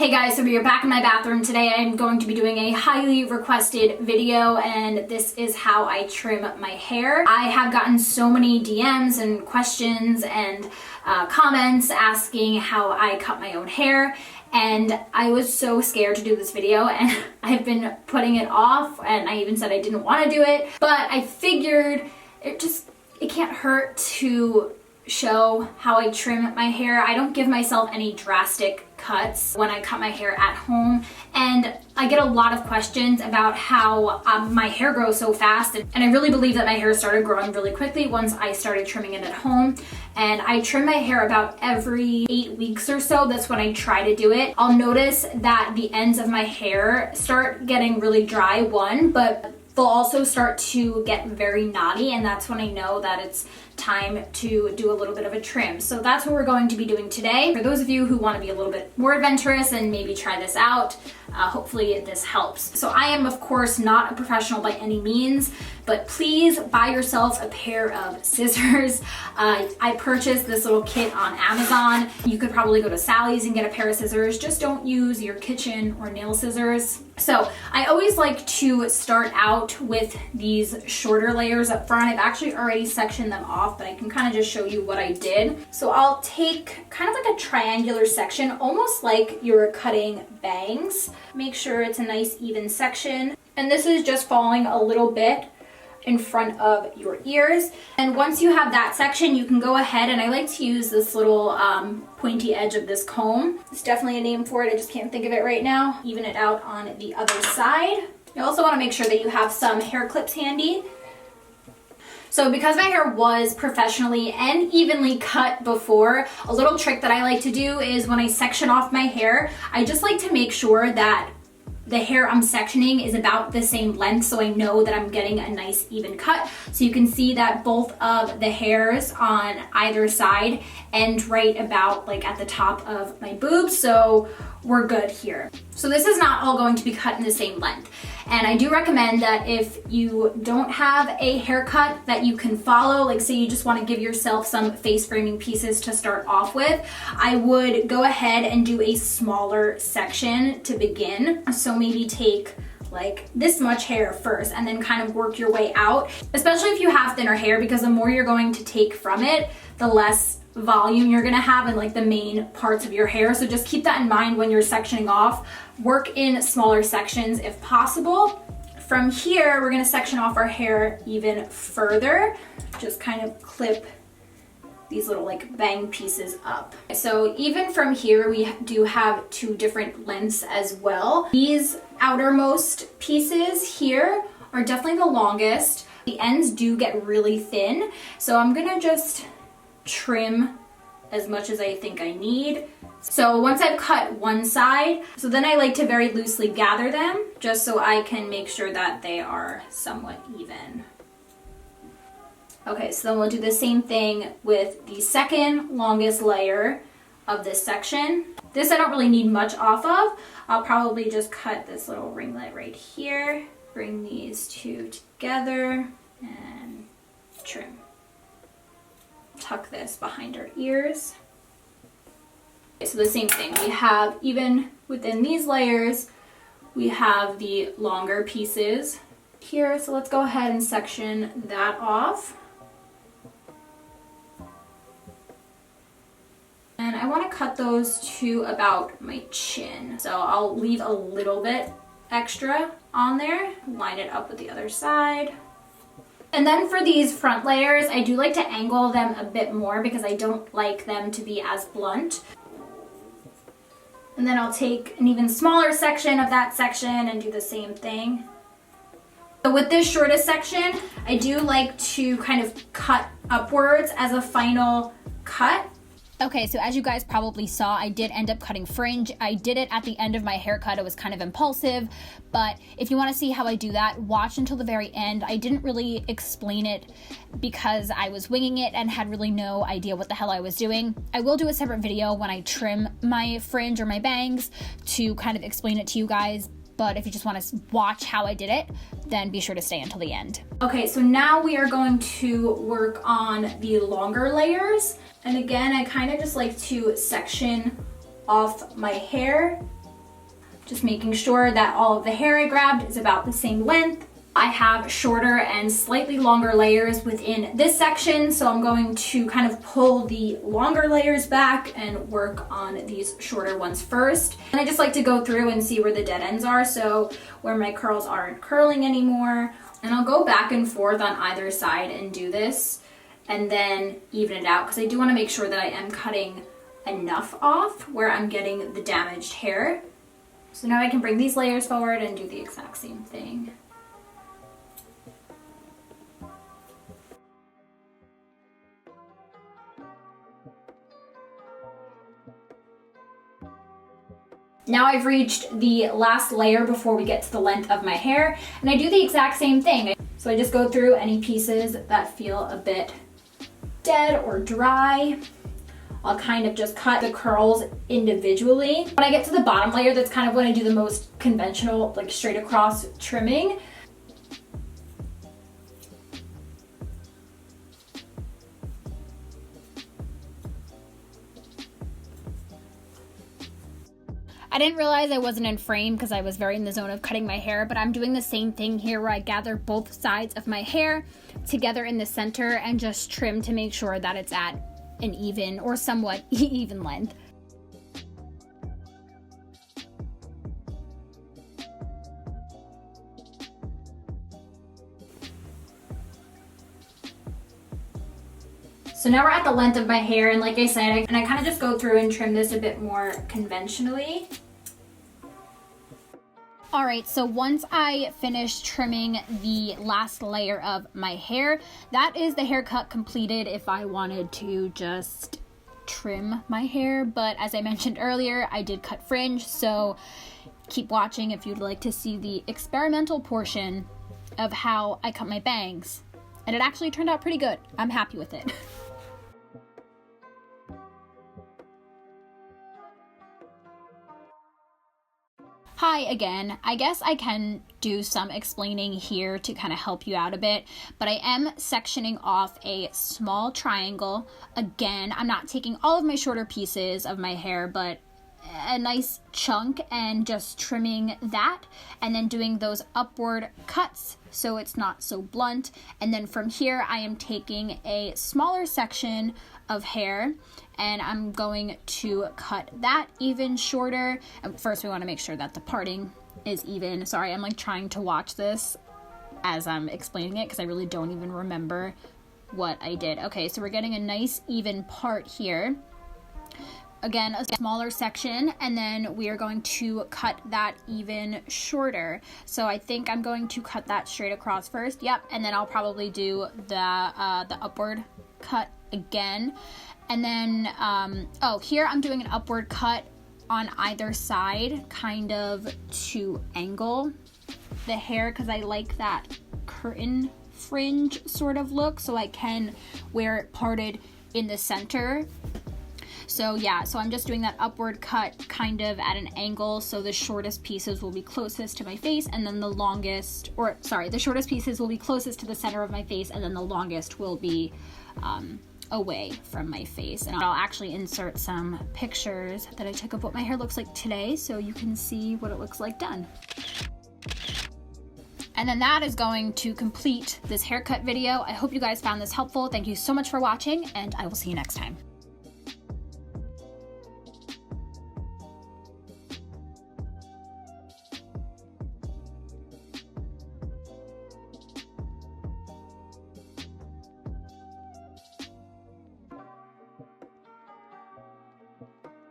Hey guys, so we are back in my bathroom. Today I'm going to be doing a highly requested video, and this is how I trim my hair. I have gotten so many DMs and questions and comments asking how I cut my own hair, and I was so scared to do this video and I've been putting it off, and I even said I didn't want to do it, but I figured it can't hurt to show how I trim my hair. I don't give myself any drastic cuts when I cut my hair at home, and I get a lot of questions about how my hair grows so fast, and I really believe that my hair started growing really quickly once I started trimming it at home. And I trim my hair about every 8 weeks or so. That's when I try to do it. I'll notice that the ends of my hair start getting really dry, but they'll also start to get very knotty, and that's when I know that it's time to do a little bit of a trim. So that's what we're going to be doing today. For those of you who want to be a little bit more adventurous and maybe try this out, hopefully this helps. So I am of course not a professional by any means, but please buy yourself a pair of scissors. I purchased this little kit on Amazon. You could probably go to Sally's and get a pair of scissors. Just don't use your kitchen or nail scissors. So I always like to start out with these shorter layers up front. I've actually already sectioned them off, but I can kind of just show you what I did. So I'll take kind of like a triangular section, almost like you're cutting bangs. Make sure it's a nice even section. And this is just falling a little bit in front of your ears. And once you have that section, you can go ahead, and I like to use this little pointy edge of this comb. There's definitely a name for it, I just can't think of it right now. Even it out on the other side. You also want to make sure that you have some hair clips handy. So because my hair was professionally and evenly cut before, a little trick that I like to do is when I section off my hair, I just like to make sure that the hair I'm sectioning is about the same length, so I know that I'm getting a nice even cut. So you can see that both of the hairs on either side end right about like at the top of my boobs, so we're good here. So this is not all going to be cut in the same length. And I do recommend that if you don't have a haircut that you can follow, like say you just want to give yourself some face framing pieces to start off with, I would go ahead and do a smaller section to begin. So maybe take like this much hair first and then kind of work your way out, especially if you have thinner hair, because the more you're going to take from it, the less volume you're gonna have in like the main parts of your hair. So just keep that in mind when you're sectioning off. Work in smaller sections if possible. From here, we're gonna section off our hair even further. Just kind of clip these little like bang pieces up. So even from here, we do have two different lengths as well. These outermost pieces here are definitely the longest. The ends do get really thin. So I'm gonna just trim as much as I think I need. So once I've cut one side, so then I like to very loosely gather them just so I can make sure that they are somewhat even. Okay, so then we'll do the same thing with the second longest layer of this section. This I don't really need much off of. I'll probably just cut this little ringlet right here, bring these two together, and trim. Tuck this behind our ears. Okay, so the same thing, we have, even within these layers, we have the longer pieces here. So let's go ahead and section that off. And I want to cut those to about my chin. So I'll leave a little bit extra on there, line it up with the other side. And then for these front layers, I do like to angle them a bit more because I don't like them to be as blunt. And then I'll take an even smaller section of that section and do the same thing. So with this shortest section, I do like to kind of cut upwards as a final cut. Okay, so as you guys probably saw, I did end up cutting fringe. I did it at the end of my haircut. It was kind of impulsive, but if you want to see how I do that, watch until the very end. I didn't really explain it because I was winging it and had really no idea what the hell I was doing. I will do a separate video when I trim my fringe or my bangs to kind of explain it to you guys, but if you just want to watch how I did it, then be sure to stay until the end. Okay, so now we are going to work on the longer layers. And again, I kind of just like to section off my hair just making sure that all of the hair I grabbed is about the same length. I have shorter and slightly longer layers within this section, so I'm going to kind of pull the longer layers back and work on these shorter ones first. And I just like to go through and see where the dead ends are, so where my curls aren't curling anymore. And I'll go back and forth on either side and do this and then even it out, because I do want to make sure that I am cutting enough off where I'm getting the damaged hair. So now I can bring these layers forward and do the exact same thing. Now I've reached the last layer before we get to the length of my hair, and I do the exact same thing. So I just go through any pieces that feel a bit dead or dry. I'll kind of just cut the curls individually. When I get to the bottom layer, that's kind of when I do the most conventional, like straight across trimming. I didn't realize I wasn't in frame because I was very in the zone of cutting my hair, but I'm doing the same thing here where I gather both sides of my hair together in the center and just trim to make sure that it's at an even or somewhat even length. So now we're at the length of my hair, and like I said, I kind of just go through and trim this a bit more conventionally. All right, so once I finish trimming the last layer of my hair, that is the haircut completed if I wanted to just trim my hair. But as I mentioned earlier, I did cut fringe, so keep watching if you'd like to see the experimental portion of how I cut my bangs. And it actually turned out pretty good. I'm happy with it. Hi again. I guess I can do some explaining here to kind of help you out a bit, but I am sectioning off a small triangle. Again, I'm not taking all of my shorter pieces of my hair, but a nice chunk, and just trimming that and then doing those upward cuts so it's not so blunt. And then from here I am taking a smaller section of hair and I'm going to cut that even shorter. And first we want to make sure that the parting is even. Sorry, I'm like trying to watch this as I'm explaining it because I really don't even remember what I did. Okay, so we're getting a nice even part here. Again, a smaller section, and then we are going to cut that even shorter. So I think I'm going to cut that straight across first. Yep, and then I'll probably do the upward cut again. And then, oh, here I'm doing an upward cut on either side, kind of to angle the hair because I like that curtain fringe sort of look, so I can wear it parted in the center. So yeah, so I'm just doing that upward cut kind of at an angle, so the shortest pieces will be closest to my face, and then the shortest pieces will be closest to the center of my face, and then the longest will be away from my face. And I'll actually insert some pictures that I took of what my hair looks like today so you can see what it looks like done. And then that is going to complete this haircut video. I hope you guys found this helpful. Thank you so much for watching, and I will see you next time.